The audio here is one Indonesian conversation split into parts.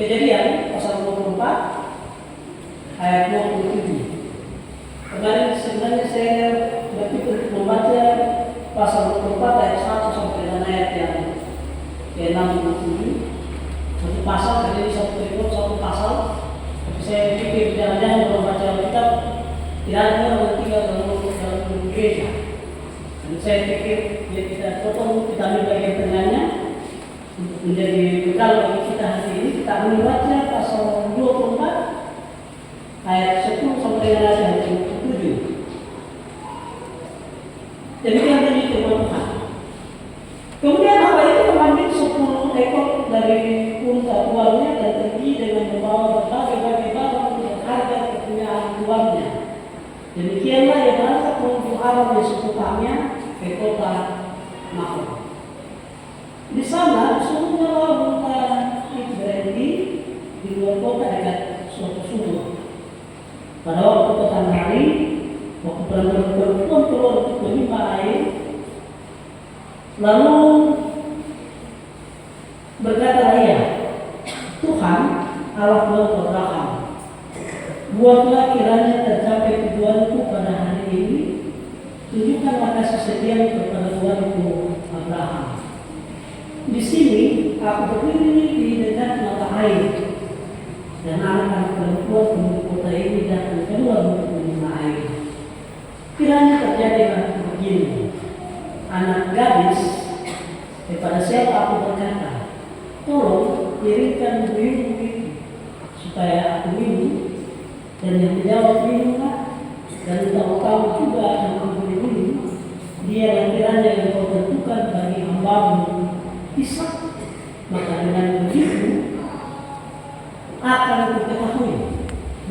Kejadian pasal 24 ayat 27. Kemarin sebenarnya saya berpikir membaca pasal 24 ayat 1 sampai dengan ayat yang ke-67. Satu pasal, jadi satu perikop, satu pasal. Tapi saya pikir jangan-jangan kalau baca Alkitab tidak ada orang tinggal dalam gereja. Dan saya pikir ya kita potong, kita ambil bagian tengahnya untuk menjadi bekal bagi kita hari ini. Kita akan membaca pasal 24 ayat 10 sampai dengan ayat 27. Demikian tadi firman Tuhan. Kemudian Hawa itu mengambil 10 ekor dari unta tuannya dan pergi dengan membawa berbagai barang untuk harga kepunyaan tuannya. Demikianlah ia berangkat menuju Aram di seputarnya ke kota Makor. Di sana semua unta itu berhenti di luar kota dekat suatu sumur. Pada waktu petang hari, waktu perempuan keluar untuk menimba air, lalu berkata ia, Tuhan Allah Tuhan Abraham, buatlah kiranya tercapai tujuanku pada hari ini, tunjukkanlah kasih setiamu kepada Tuhanku Abraham. Di sini aku berdiri di dekat mata air, dan anak-anak perempuan penduduk kota ini datang keluar untuk menimba air. Kiranya terjadilah begini, anak gadis kepada siapa aku berkata, tolong kirimkan buyutmu itu supaya aku minum, dan yang menjawab minumlah, dan tahu juga akan memberi minum, dia kiranya yang kau tentukan bagi hambamu Ishak, maka dengan begitu akan diketahui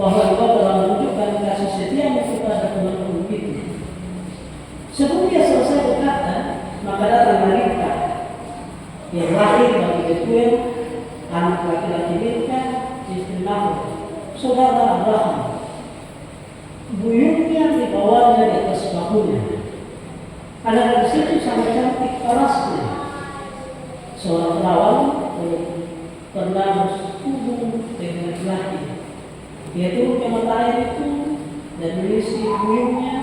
bahwa engkau telah menunjukkan kasih setiamu kepada teman-teman itu. Sebelum dia selesai berkata, maka datang Ribka yang lahir bagi Betuel, anak laki-laki Milka, istri Nahor, saudara Abraham. Buyutnya dibawanya di atas bahunya. Anak di situ sangat cantik parasnya, seorang perawan pernah berhubung dengan laki. Dia turun ke mata air itu dan mengisi buyutnya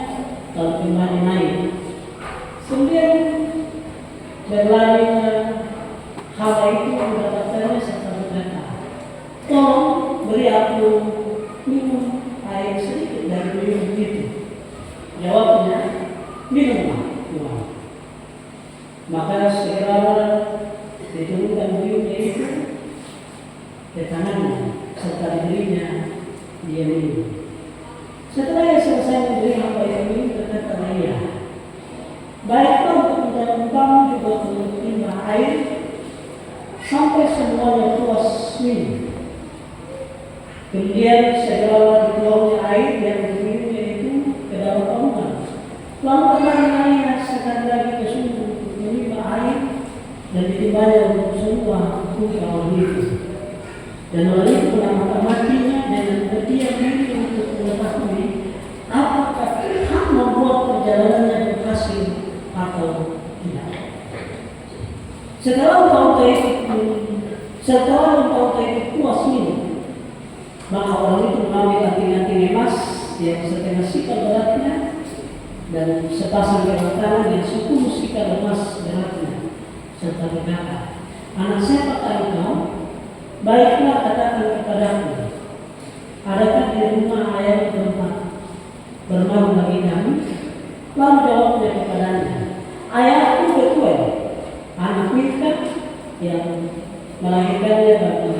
lalu kembali naik. Kemudian berlarinya Hawa itu mendapatkannya serta berkata, tolong beri aku minum air sedikit dari buyut itu. Jawabnya, minumlah Tuhan. Maka segera diturunkan buyutnya itu ke tangannya serta diberinya dia minum. Setelah ia selesai memberi Hawa yang minum, berkata ia, baiklah untuk kamu juga untuk menimba air sampai semuanya puas minum. Kemudian segera dituangnya air yang diminumnya itu ke dalam palungan. Lalu kembalinya sekali lagi ke sumur untuk menimba air dan ditimbanya untuk semua kawan itu. Dan melalui itu mengamatinya dengan berdiam diri untuk mengetahui apakah Tuhan membuat perjalanannya berhasil atau tidak. Setelah unta itu puas minum, maka orang itu mengambil anting-anting emas yang setengah sikal beratnya dan sepasang jam tangan yang 10 sikal emas beratnya, serta berkata, anak siapakah engkau? Baiklah katakan kepadaku, adakah di rumah ayah tempat bermalam bagi kami? Lalu jawabnya kepadanya, ayahku Betuel, anak Milka yang melahirkannya bagi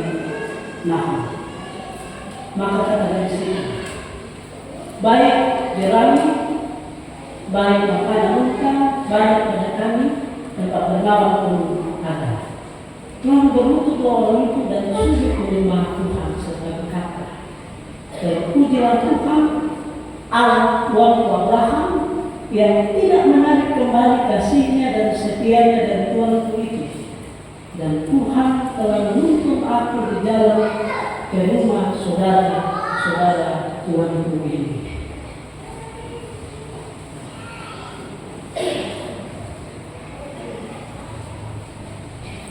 Nahor. Maka kata dari sini, baik jerami, baik makanan unta, baik pada kami, tempat bermalam pun ada. Lalu berlutut orang itu dan sujud menyembah Tuhan serta berkata, terpujilah Tuhan Allah Tuhan Abraham yang tidak menarik kembali kasihnya dan setianya dari Tuhanku itu, dan Tuhan telah menuntun aku di jalan ke rumah saudara-saudara Tuhanku ini.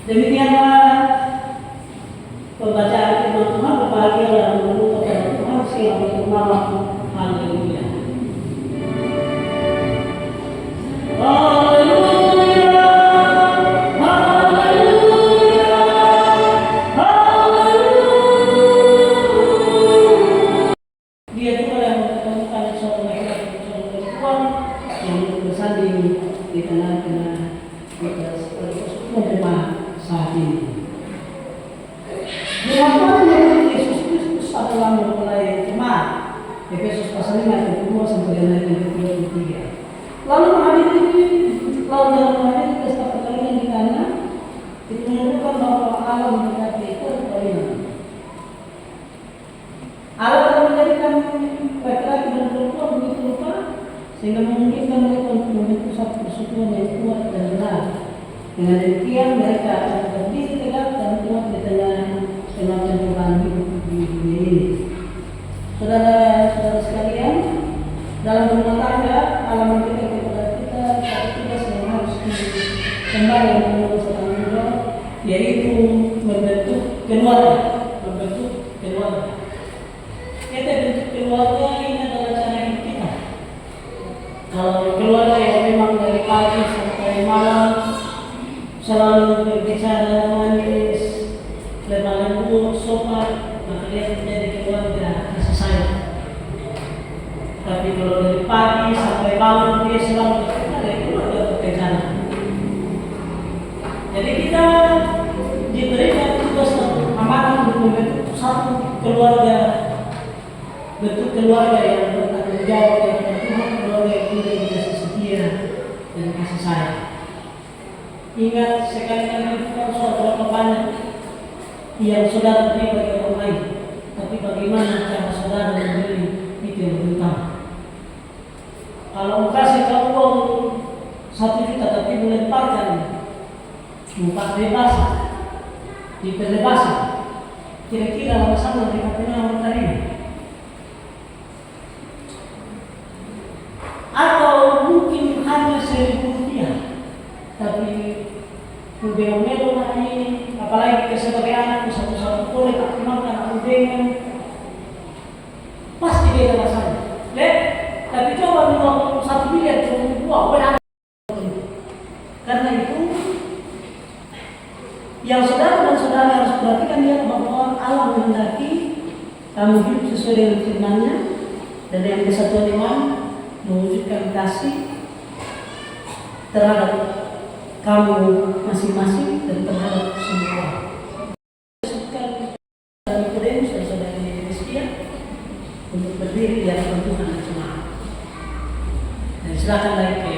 Demikianlah pembacaan marilah menurut kepada Tuhan selamat malam. Haleluya. Haleluya. Haleluya. Haleluya. Dia juga yang menemukan seorang laki-laki seorang perempuan yang bersanding di tengah-tengah kita menerima saat ini. Dilakukan Yesus Kristus adalah memulai jemaat. Efesus pasal 5 ayat 2 sampai dengan ayat 23. Lalu dalam menghadiri pesta perkawinan di Kana, itu menunjukkan bahwa Allah mendekati itu perkawinan. Allah telah menjadikan laki-laki dan perempuan begitu rupa sehingga memungkinkan mereka untuk membentuk satu persekutuan yang kuat dan benar. Dengan demikian mereka akan berdiri tegak dan kuat di tengah pencobaan hidup di dunia ini. Saudara-saudara sekalian, dalam rumah tangga Allah memberikan kepada kita satu tugas yang harus kembali menurut tanggung jawab, yaitu membentuk keluarga. Kita bentuk keluarga ini adalah cara hidup kita. Kalau keluarga yang memang dari pagi sampai malam selalu berbicara manis, lemah lembut, sopan, maka dia menjadi keluarga kasih sayang. Tapi kalau dari pagi sampai malam dia selalu berbicara, itu keluarga berbeda. Jadi kita diberikan tugas amanah untuk membentuk satu keluarga, bentuk keluarga yang bertanggung jawab, yang bertuhan, keluarga yang penuh kasih setia dan kasih sayang. Ingat sekali lagi bukan soal berapa banyak yang saudara beri bagi orang lain, tapi bagaimana cara saudara memberi itu yang lebih utama. Kalau kasih kau uang 1 juta tapi melemparkan empat bebasan, diperlebasan, kira-kira sama dengan orang tadi. Atau mungkin hanya 1.000 rupiah, tapi melo hari ini, apalagi kita sebagai anak satu-satu boleh tak makan aku dengan pasti beda rasanya. Tapi coba minum 1 miliar cuma buah, boleh. Karena itu yang saudara dan saudara harus perhatikan dia bahwa Allah menghendaki kamu hidup sesuai dengan firman-Nya, dan yang kesatuan iman mewujudkan kasih terhadap kamu masing-masing dan terhadap semua. Dari Kodemus dan saudari Rizkia untuk berdiri di hadapan Tuhan dan jemaat. Dan silakan naik ke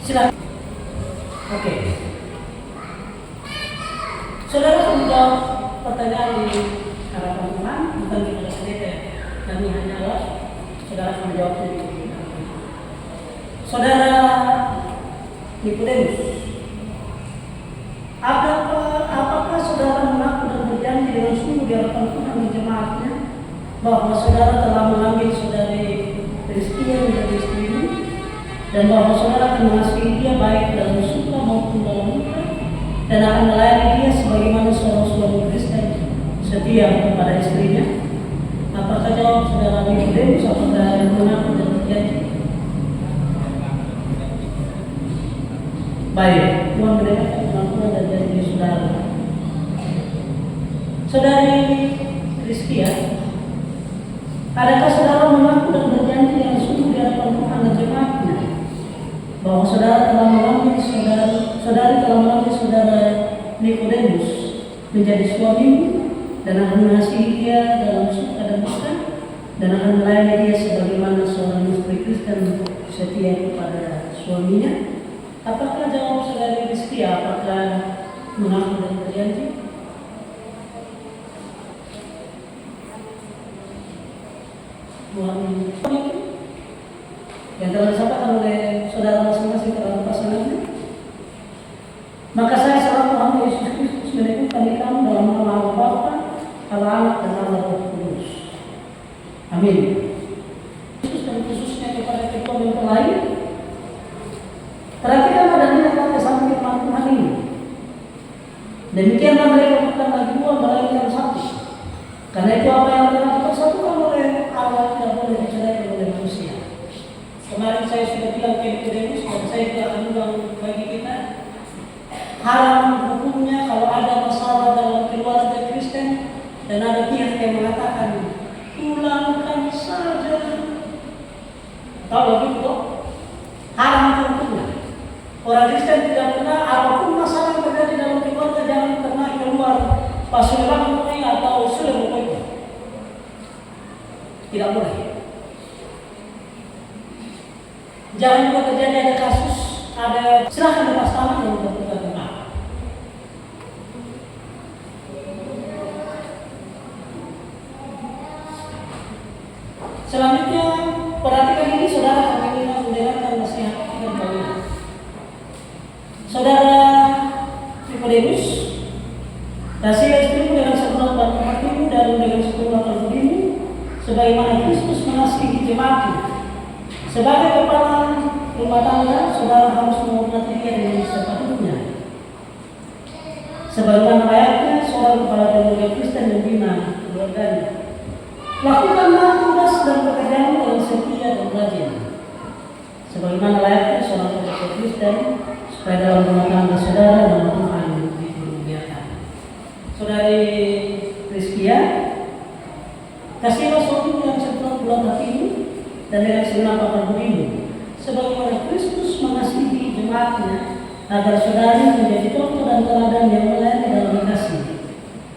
silakan. Oke. Saudara sudah pertanyaan di hadapan Tuhan, bukan di hadapan kita. Kami hanyalah saudara menjawab sendiri. Saudara Nikodemus, apakah saudara mengaku dan berjanji dengan sungguh di hadapan Tuhan dan jemaatnya bahwa saudara telah mengambil saudari Rizkia menjadi istrimu, dan bahwa saudara akan mengasihi dia baik dalam suka maupun dalam duka, dan akan melayani dia sebagaimana seorang suami Kristen setia kepada istrinya? Apakah jawab saudara Nikodemus? Apakah mengaku dan berjanji? Baik, Tuhan mendengarkan pengakuan dan janji saudara. Saudari Rizkia, adakah saudara mengaku dan berjanji yang sungguh di hadapan Tuhan dan jemaatnya bahwa saudara telah mengambil saudari telah mengambil saudara Nikodemus menjadi suamimu, dan akan mengasihi dia dalam suka dan duka, dan akan melayani dia sebagaimana seorang istri Kristen setia kepada suaminya? Apakah jawab saudari Rizkia? Apakah mengaku dan berjanji? Yang telah disampaikan oleh saudara masing-masing dalam pasangannya. Maka saya selaku hamba Yesus Kristus menyebutkan di kamu dalam nama Allah Bapa, Allah Anak dan Allah Roh Kudus. Amin. Khusus dan khususnya kepada kedua mempelai, Demikianlah mereka bukan lagi dua, melainkan satu. Karena itu apa yang telah dipersatukan oleh Allah tidak boleh diceraikan oleh manusia. Kemarin saya sudah bilang ke Nikodemus dan saya juga akan ulang bagi kita. Haram hukumnya kalau ada masalah dalam keluarga Kristen dan ada pihak yang mengatakan pulangkan saja. Tahu begitu? Haram hukumnya. Orang Kristen tidak pernah apapun masalah yang terjadi dalam keluarga jangan pernah keluar pasukan atau sudah berikut. Tidak boleh. Jangan juga terjadi ada kasus, ada silahkan lepas tangan yang terbuka tengah. Selanjutnya perhatikan ini saudara, kami ingin mendengarkan nasihat dan bagaimana. Saudara Nikodemus, kasih istrimu dengan segenap hatimu dan dengan segenap kalbumu, sebagaimana Kristus mengasihi jemaatnya. Sebagai kepala rumah tangga, saudara harus menghormati dia dengan sepatutnya. Sebagaimana layaknya seorang kepala keluarga Kristen membina keluarganya. Lakukanlah tugas dan pekerjaanmu dengan setia dan rajin. Sebagaimana layaknya seorang kepala Kristen, supaya dalam rumah tangga saudara dan Tuhan dimuliakan. Saudari Rizkia, kasihlah suatu yang segenap bulan hatimu dan dengan segenap kalbumu, sebagaimana Kristus mengasihi jemaatnya, agar saudari menjadi contoh dan teladan yang melayani dalam kasih.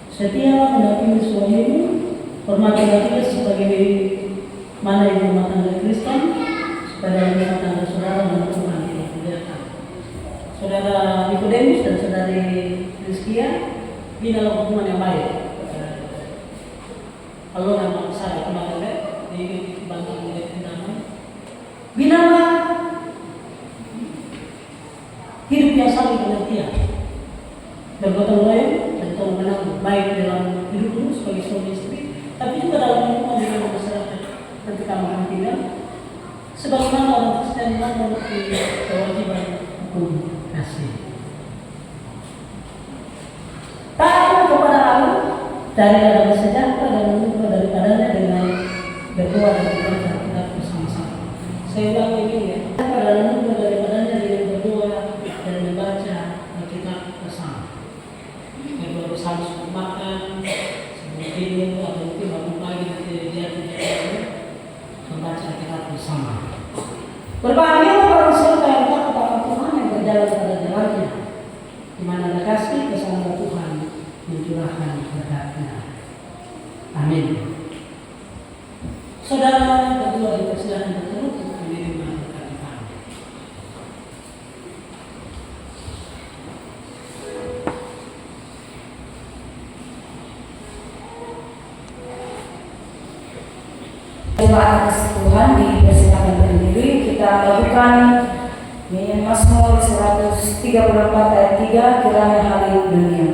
Setialah mendampingi suamimu, hormatilah dia sebagai mana ibu rumah tangga Kristen, supaya dalam rumah tangga saudara dan Tuhan dimuliakan. Saudara Nikodemus dan saudari Rizkia, binalah hubungan yang baik. Allah nama saya kemarin di bantu menjadi damai. Binalah hidup yang saling pengertian, bergotong royong dan tolong menolong baik dalam hidupmu sebagai suami istri, tapi juga dalam hubungan dengan masyarakat ketika makan tinggal. Sebagaimana orang Kristen memiliki kewajiban hukum kasih. Taat kepada Allah, cari adanya sejahtera dan menuntut daripadanya dengan berdoa dan membaca Alkitab bersama-sama. Saya ulang ini ya, dan menuntut daripadanya dengan berdoa dan membaca Alkitab bersama. Berdoa bersama sebelum makan, sebelum tidur, atau mungkin bangun pagi nanti dia membaca Alkitab bersama. Berbahagialah orang siapa yang takut akan Tuhan yang berjalan pada jalannya, di mana ada kasih kesabaran Tuhan mencurahkan berkat-Nya. Amin. Saudara berdua dipersilakan berturut untuk menerima berkat Tuhan. Doa atas Tuhan dipersilakan berdiri. Kita lakukan Mazmur 134 ayat 3, kiranya hari dunia.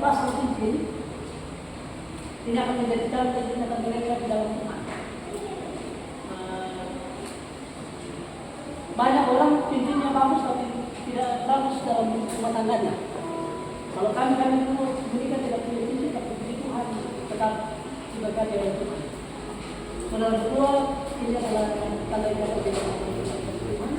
pasang cincin, ini akan menjadi tanda tindakan mereka di dalam Tuhan. Banyak orang cincinnya bagus tapi tidak bagus dalam rumah tangganya. Kalau kami dulu mereka tidak punya cincin, tapi puji Tuhan tetap diberkati oleh Tuhan. Saudara berdua, ini adalah tanda yang dapat dilakukan oleh Tuhan.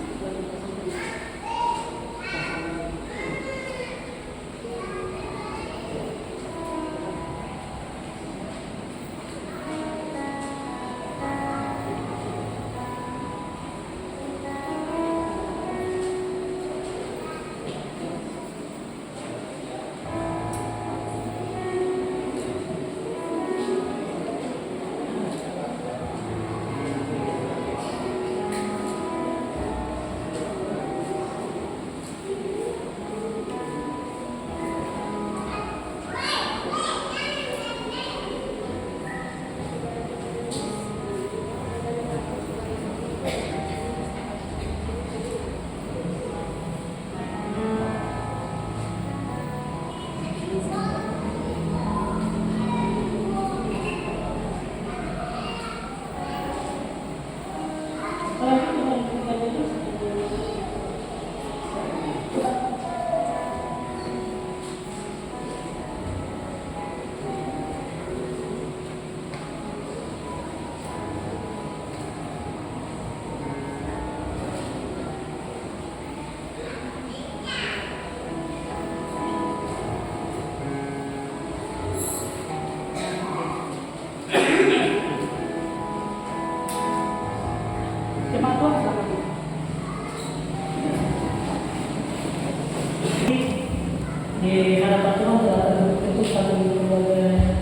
Di hadapan Tuhan telah terbentuk satu keluarga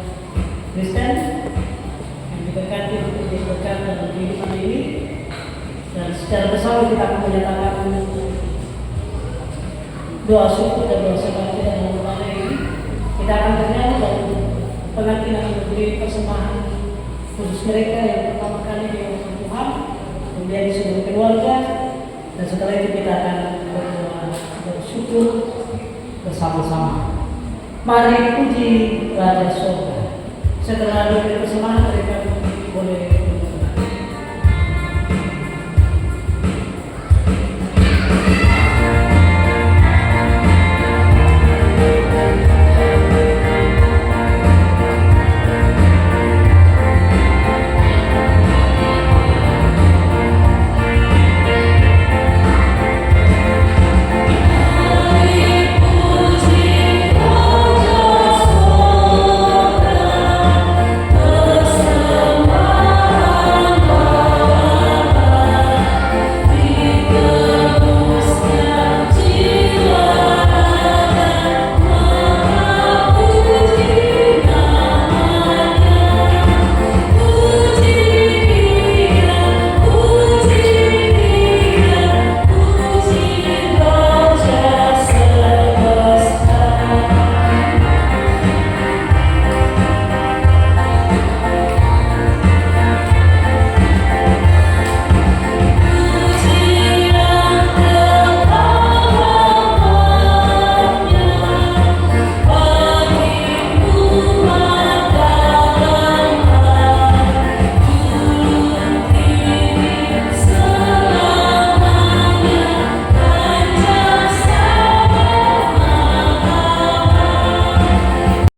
Kristen yang diberkati untuk diberkati dalam kehidupan ini, dan secara bersama kita akan menyatakan doa syukur dan doa sembahnya dalam rumah ini. Kita akan bernyanyi dan pengantin akan memberi persembahan khusus mereka yang pertama kali di rumah Tuhan, kemudian di seluruh keluarga, dan setelah itu kita akan berdoa bersyukur bersama-sama. Mari puji Raja Surga. Setelah diberi persembahan dari